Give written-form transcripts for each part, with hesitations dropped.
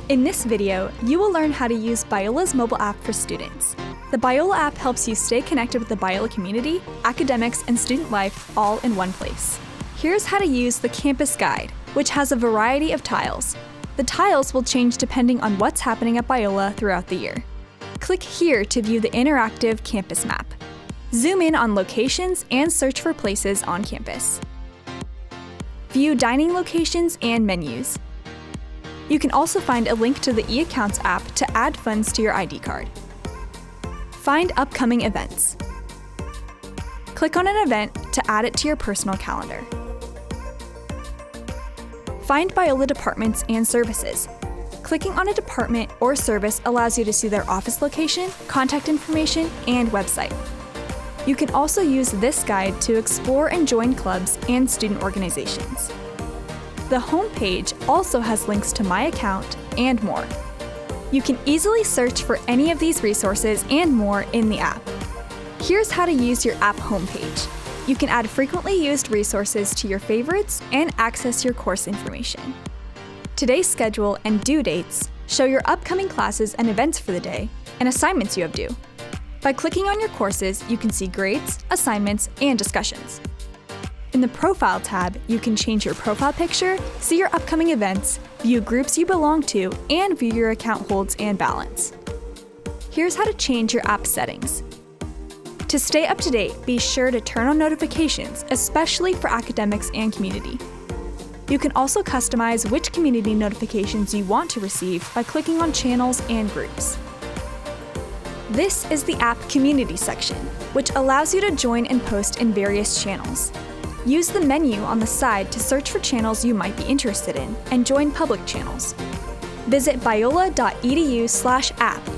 In this video, you will learn how to use Biola's mobile app for students. The Biola app helps you stay connected with the Biola community, academics, and student life all in one place. Here's how to use the Campus Guide, which has a variety of tiles. The tiles will change depending on what's happening at Biola throughout the year. Click here to view the interactive campus map. Zoom in on locations and search for places on campus. View dining locations and menus. You can also find a link to the eAccounts app to add funds to your ID card. Find upcoming events. Click on an event to add it to your personal calendar. Find Biola departments and services. Clicking on a department or service allows you to see their office location, contact information, and website. You can also use this guide to explore and join clubs and student organizations. The home page also has links to My Account and more. You can easily search for any of these resources and more in the app. Here's how to use your app homepage. You can add frequently used resources to your favorites and access your course information. Today's schedule and due dates show your upcoming classes and events for the day and assignments you have due. By clicking on your courses, you can see grades, assignments, and discussions. In the Profile tab, you can change your profile picture, see your upcoming events, view groups you belong to, and view your account holds and balance. Here's how to change your app settings. To stay up to date, be sure to turn on notifications, especially for academics and community. You can also customize which community notifications you want to receive by clicking on channels and groups. This is the app community section, which allows you to join and post in various channels. Use the menu on the side to search for channels you might be interested in and join public channels. Visit biola.edu/app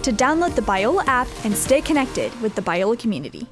to download the Biola app and stay connected with the Biola community.